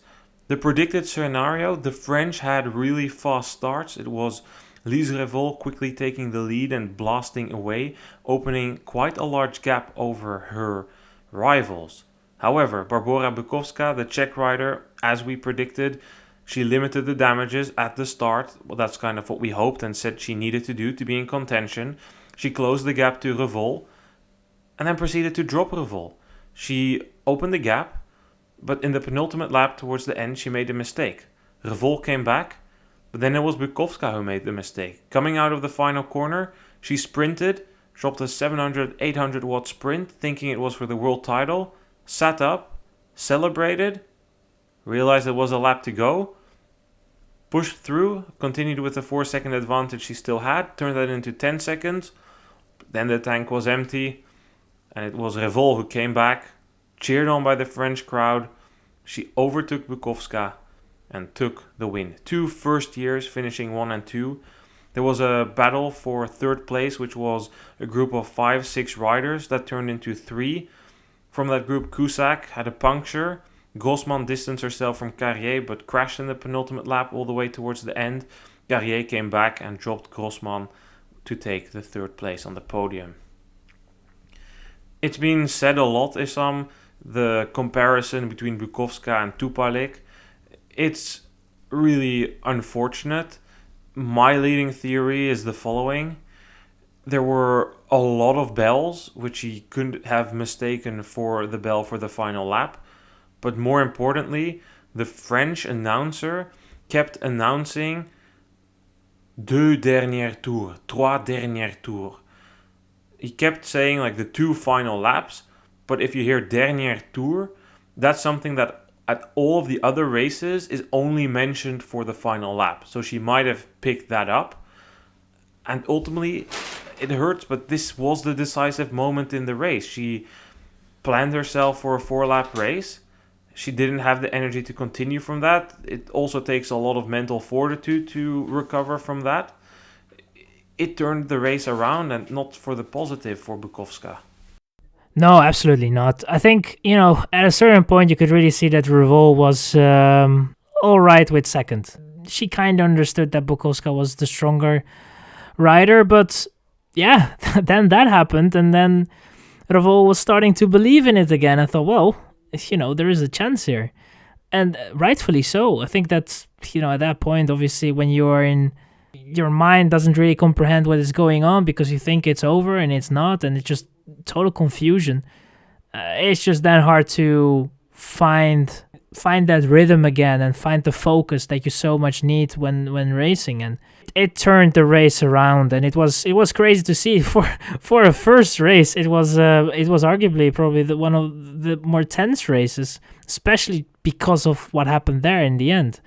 The predicted scenario, the French had really fast starts. It was Lise Revol quickly taking the lead and blasting away, opening quite a large gap over her rivals. However, Barbora Bukowska, the Czech rider, as we predicted, she limited the damages at the start. Well, that's kind of what we hoped and said she needed to do to be in contention. She closed the gap to Revol and then proceeded to drop Revol. She opened the gap, but in the penultimate lap towards the end, she made a mistake. Revol came back, but then it was Bukowska who made the mistake. Coming out of the final corner, she sprinted, dropped a 700, 800 watt sprint, thinking it was for the world title, sat up, celebrated, realized it was a lap to go, pushed through, continued with the 4-second advantage she still had, turned that into 10 seconds. Then the tank was empty, and it was Revol who came back, cheered on by the French crowd. She overtook Bukowska and took the win. 2 first years, finishing 1 and 2. There was a battle for third place, which was a group of 5-6 riders that turned into 3. From that group, Cusack had a puncture. Grossman distanced herself from Carrier but crashed in the penultimate lap all the way towards the end. Carrier came back and dropped Grossman to take the third place on the podium. It's been said a lot, Issam, the comparison between Bukowska and Tupalik. It's really unfortunate. My leading theory is the following. There were a lot of bells, which he couldn't have mistaken for the bell for the final lap. But more importantly, the French announcer kept announcing deux derniers tours, trois derniers tours. He kept saying like the 2 final laps, but if you hear dernier tour, that's something that at all of the other races is only mentioned for the final lap. So she might have picked that up. And ultimately, it hurts, but this was the decisive moment in the race. She planned herself for a 4-lap race. She didn't have the energy to continue from that. It also takes a lot of mental fortitude to recover from that. It turned the race around, and not for the positive for Bukowska. No, absolutely not. I think, at a certain point you could really see that Revol was all right with second. She kind of understood that Bukowska was the stronger rider, but yeah, then that happened, and then Revol was starting to believe in it again. I thought, well, there is a chance here. And rightfully so. I think that's, at that point, obviously, when you are in, your mind doesn't really comprehend what is going on because you think it's over and it's not, and it's just total confusion. It's just then hard to find that rhythm again and find the focus that you so much need when racing. And it turned the race around, and it was crazy to see for a first race. It was arguably probably one of the more tense races, especially because of what happened there in the end.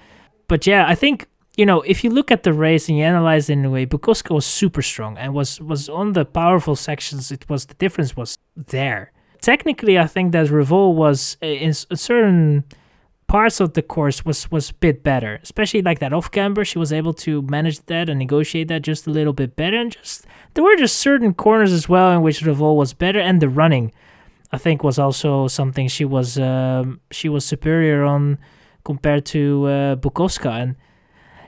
But yeah, I think if you look at the race and you analyze it in a way, Bukowska was super strong and was on the powerful sections. The difference was there. Technically, I think that Revol was in certain parts of the course was a bit better, especially like that off camber. She was able to manage that and negotiate that just a little bit better, and there were just certain corners as well in which Revol was better, and the running, I think, was also something she was superior on compared to Bukowska. And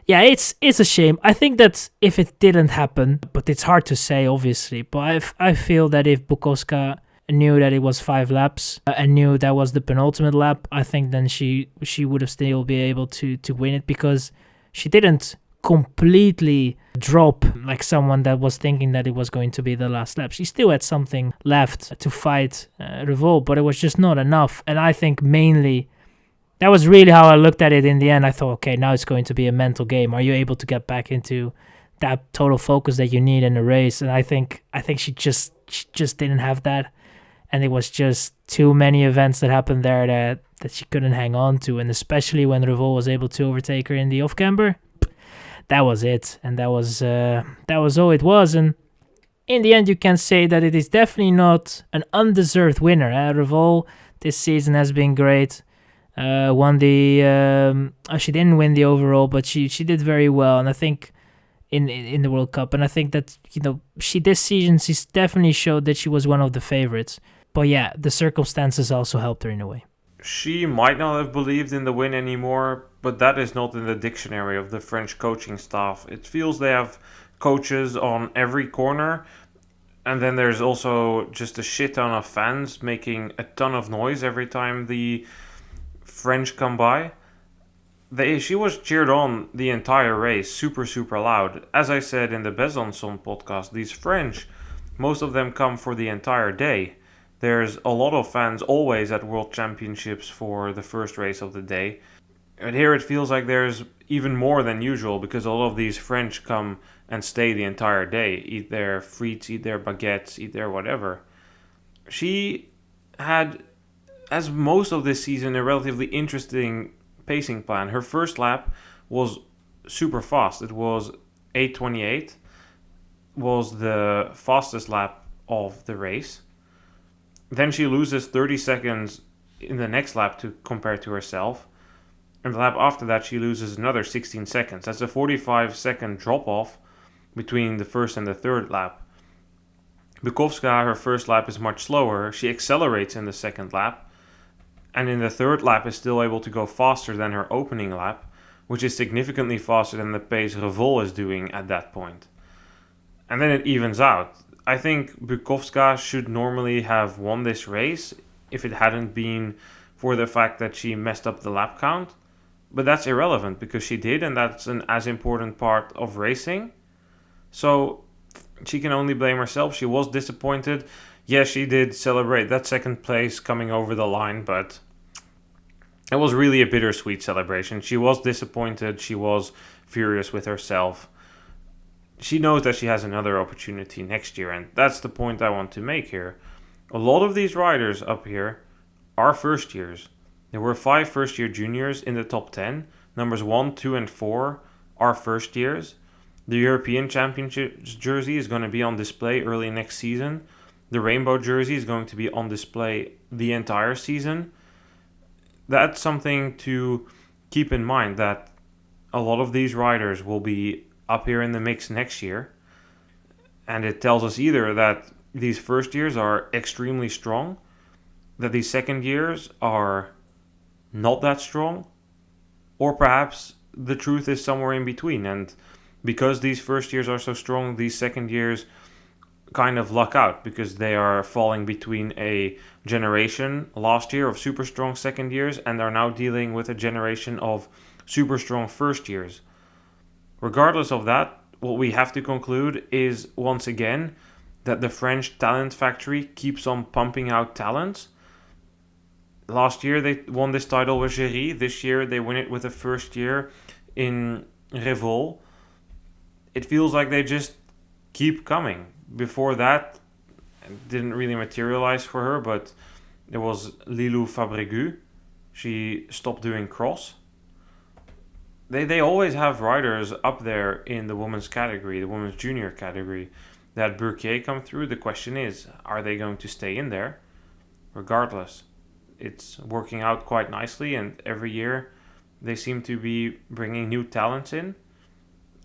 yeah, it's a shame. I think that if it didn't happen, but it's hard to say, obviously, but I feel that if Bukowska knew that it was 5 laps and knew that was the penultimate lap, I think then she would have still be able to win it, because she didn't completely drop like someone that was thinking that it was going to be the last lap. She still had something left to fight Revol, but it was just not enough. And I think mainly that was really how I looked at it in the end. I thought, okay, now it's going to be a mental game. Are you able to get back into that total focus that you need in a race? And I think she just didn't have that. And it was just too many events that happened there that she couldn't hang on to. And especially when Revol was able to overtake her in the off-camber, that was it. And that was all it was. And in the end, you can say that it is definitely not an undeserved winner. Revol this season has been great. Won the... she didn't win the overall, but she did very well. And I think in the World Cup. And I think that, this season she's definitely showed that she was one of the favorites. But yeah, the circumstances also helped her in a way. She might not have believed in the win anymore, but that is not in the dictionary of the French coaching staff. It feels they have coaches on every corner, and then there's also just a shit ton of fans making a ton of noise every time the French come by. She was cheered on the entire race, super, super loud. As I said in the Besançon podcast, these French, most of them come for the entire day. There's a lot of fans always at World Championships for the first race of the day. And here it feels like there's even more than usual because a lot of these French come and stay the entire day. Eat their frites, eat their baguettes, eat their whatever. She had, as most of this season, a relatively interesting pacing plan. Her first lap was super fast. It was 8:28, was the fastest lap of the race. Then she loses 30 seconds in the next lap to compare to herself. And the lap after that, she loses another 16 seconds. That's a 45-second drop-off between the first and the third lap. Bukowska, her first lap is much slower. She accelerates in the second lap. And in the third lap is still able to go faster than her opening lap, which is significantly faster than the pace Revol is doing at that point. And then it evens out. I think Bukowska should normally have won this race if it hadn't been for the fact that she messed up the lap count. But that's irrelevant because she did, and that's an as important part of racing. So she can only blame herself. She was disappointed. Yes, she did celebrate that second place coming over the line, but it was really a bittersweet celebration. She was disappointed. She was furious with herself. She knows that she has another opportunity next year, and that's the point I want to make here. A lot of these riders up here are first years. There were 5 first-year juniors in the top 10. Numbers 1, 2, and 4 are first years. The European Championships jersey is going to be on display early next season. The rainbow jersey is going to be on display the entire season. That's something to keep in mind, that a lot of these riders will be up here in the mix next year. And it tells us either that these first years are extremely strong, that these second years are not that strong, or perhaps the truth is somewhere in between. And because these first years are so strong, these second years kind of luck out because they are falling between a generation last year of super strong second years and are now dealing with a generation of super strong first years. Regardless of that, what we have to conclude is, once again, that the French talent factory keeps on pumping out talents. Last year they won this title with Géry. This year they win it with a first year in Revol. It feels like they just keep coming. Before that, it didn't really materialize for her, but there was Lilou Fabregu. She stopped doing cross. They always have riders up there in the women's category, the women's junior category. They had Burquier come through. The question is, are they going to stay in there? Regardless, it's working out quite nicely, and every year they seem to be bringing new talents in.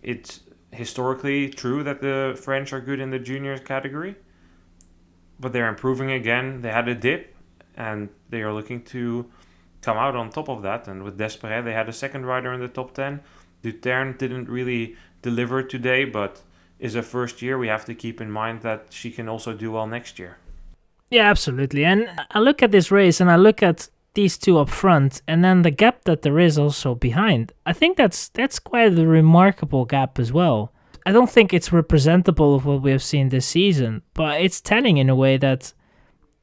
It's historically true that the French are good in the juniors category, but they're improving again. They had a dip, and they are looking to come out on top of that. And with Desprez, they had a second rider in the top 10. Dutern didn't really deliver today, but is a first year. We have to keep in mind that she can also do well next year. Yeah, absolutely. And I look at this race and I look at these two up front and then the gap that there is also behind. I think that's quite a remarkable gap as well. I don't think it's representable of what we have seen this season, but it's telling in a way that,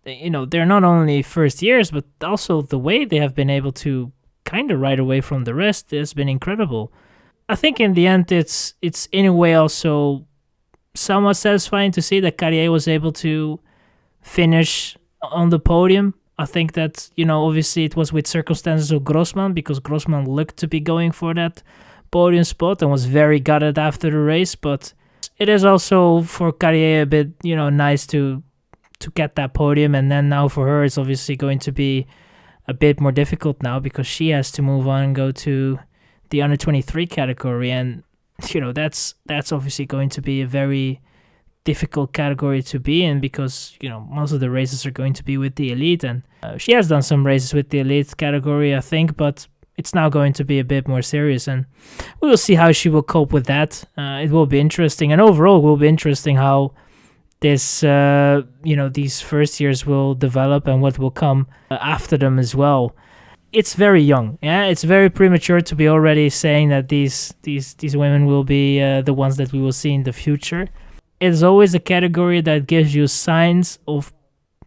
they're not only first years, but also the way they have been able to kind of ride away from the rest has been incredible. I think in the end, it's in a way also somewhat satisfying to see that Carrier was able to finish on the podium. I think that, obviously it was with circumstances of Grossman, because Grossman looked to be going for that podium spot and was very gutted after the race. But it is also for Carrier a bit, nice to get that podium. And then now for her, it's obviously going to be a bit more difficult now because she has to move on and go to the under 23 category. And that's obviously going to be a very difficult category to be in, because most of the races are going to be with the elite, and she has done some races with the elite category, I think, but it's now going to be a bit more serious, and we will see how she will cope with that. It will be interesting, and overall it will be interesting how this these first years will develop and what will come after them as well. It's very young. Yeah, it's very premature to be already saying that these women will be the ones that we will see in the future. It's always a category that gives you signs of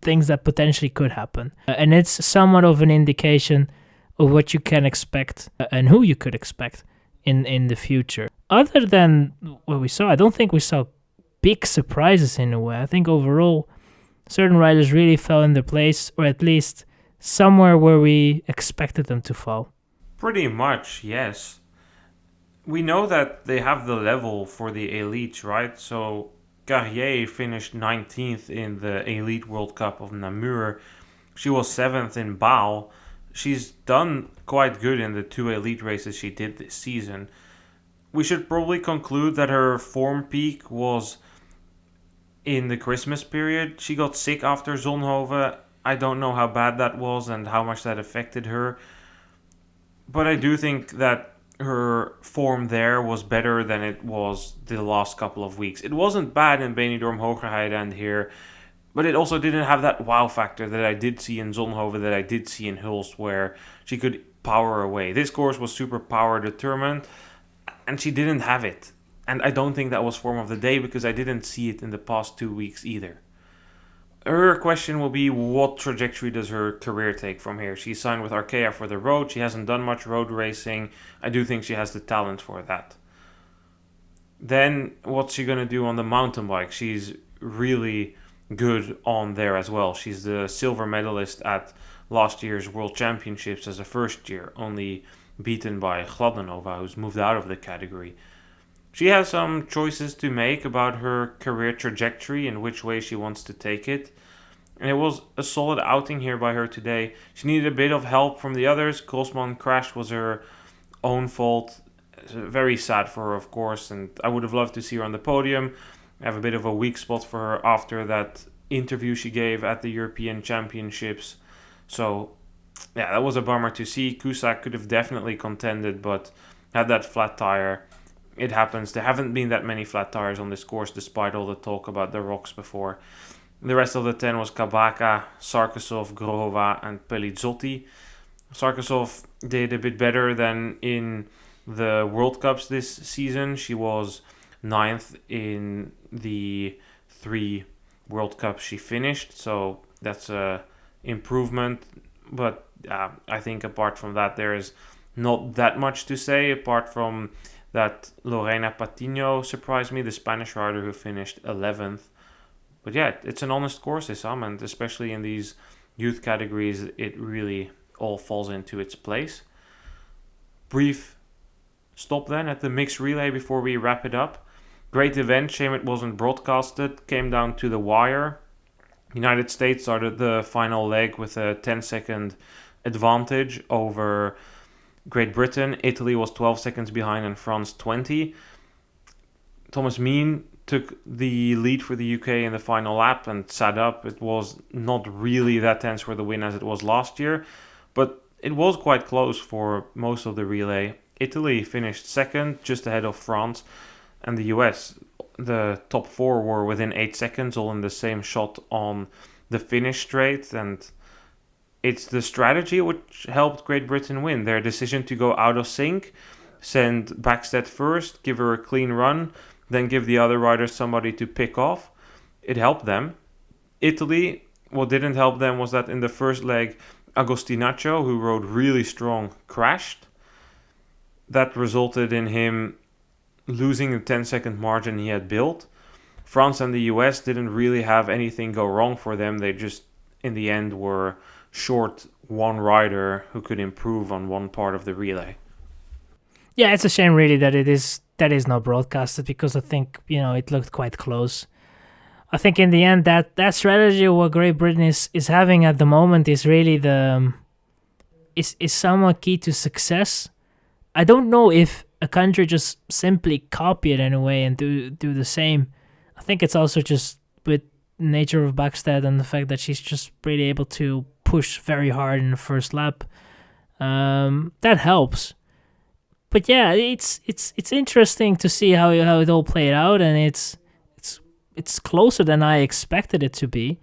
things that potentially could happen. And it's somewhat of an indication of what you can expect and who you could expect in the future. Other than what we saw, I don't think we saw big surprises in a way. I think overall, certain riders really fell in their place, or at least somewhere where we expected them to fall. Pretty much, yes. We know that they have the level for the elites, right? So Carrier finished 19th in the Elite World Cup of Namur. She was 7th in Baal. She's done quite good in the 2 elite races she did this season. We should probably conclude that her form peak was in the Christmas period. She got sick after Zonhoven. I don't know how bad that was and how much that affected her. But I do think that her form there was better than it was the last couple of weeks. It wasn't bad in Benidorm Hogerheide and here, but it also didn't have that wow factor that I did see in Zonhoven, that I did see in Hulst, where she could power away. This course was super power determined, and she didn't have it. And I don't think that was form of the day, because I didn't see it in the past 2 weeks either. Her question will be, what trajectory does her career take from here? She signed with Arkea for the road. She hasn't done much road racing. I do think she has the talent for that. Then what's she going to do on the mountain bike? She's really good on there as well. She's the silver medalist at last year's World Championships as a first year, only beaten by Gladdenova, who's moved out of the category. She has some choices to make about her career trajectory and which way she wants to take it. And it was a solid outing here by her today. She needed a bit of help from the others. Grossman crash was her own fault. Very sad for her, of course, and I would have loved to see her on the podium. I have a bit of a weak spot for her after that interview she gave at the European Championships. So, yeah, that was a bummer to see. Cusack could have definitely contended, but had that flat tire. It happens. There haven't been that many flat tires on this course, despite all the talk about the rocks before. The rest of the 10 was Kabaka, Sarkisov, Grova, and Pelizzotti. Sarkisov did a bit better than in the World Cups this season. She was 9th in the 3 World Cups she finished, so that's a improvement. But I think apart from that, there is not that much to say, apart from that Lorena Patiño surprised me, the Spanish rider who finished 11th. But yeah, it's an honest course, Issam, and especially in these youth categories, it really all falls into its place. Brief stop then at the mixed relay before we wrap it up. Great event, shame it wasn't broadcasted, came down to the wire. United States started the final leg with a 10-second advantage over Great Britain. Italy was 12 seconds behind and France 20. Thomas Mean took the lead for the UK in the final lap and sat up. It was not really that tense for the win as it was last year, but it was quite close for most of the relay. Italy finished second, just ahead of France, and the US. The top 4 were within 8 seconds, all in the same shot on the finish straight, and it's the strategy which helped Great Britain win. Their decision to go out of sync, send Backstead first, give her a clean run, then give the other riders somebody to pick off. It helped them. Italy, what didn't help them was that in the first leg, Agostinaccio, who rode really strong, crashed. That resulted in him losing the 10-second margin he had built. France and the US didn't really have anything go wrong for them. They just, in the end, were short one rider who could improve on one part of the relay. Yeah, it's a shame really that that is not broadcasted, because I think, it looked quite close. I think in the end that strategy what Great Britain is having at the moment is really is somewhat key to success. I don't know if a country just simply copy it in a way and do the same. I think it's also just with nature of Bakstad and the fact that she's just really able to push very hard in the first lap. That helps. But yeah, it's interesting to see how it all played out, and it's closer than I expected it to be.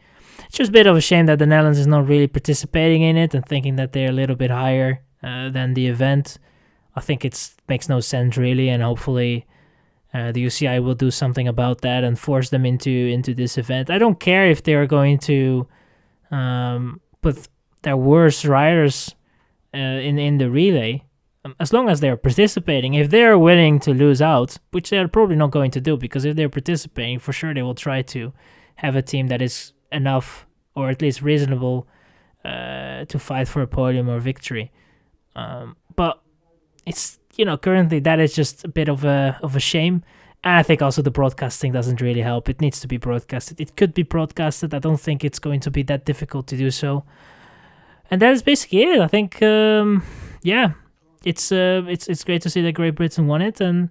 It's just a bit of a shame that the Netherlands is not really participating in it and thinking that they're a little bit higher than the event. I think it makes no sense really, and hopefully the UCI will do something about that and force them into this event. I don't care if they're going to put their worst riders in the relay, as long as they're participating. If they're willing to lose out, which they're probably not going to do, because if they're participating, for sure they will try to have a team that is enough or at least reasonable to fight for a podium or victory. But it's, currently that is just a bit of a shame. And I think also the broadcasting doesn't really help. It needs to be broadcasted. It could be broadcasted. I don't think it's going to be that difficult to do so. And that is basically it. I think, it's great to see that Great Britain won it, and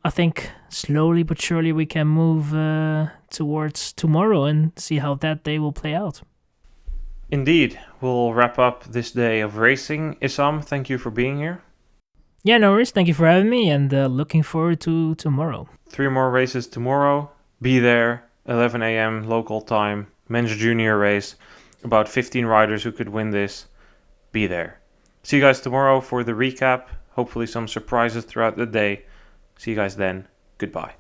I think slowly but surely we can move towards tomorrow and see how that day will play out. Indeed, we'll wrap up this day of racing. Issam, thank you for being here. Yeah, no worries. Thank you for having me, and looking forward to tomorrow. 3 more races tomorrow. Be there, 11 a.m. local time. Men's junior race. About 15 riders who could win this. Be there. See you guys tomorrow for the recap. Hopefully some surprises throughout the day. See you guys then. Goodbye.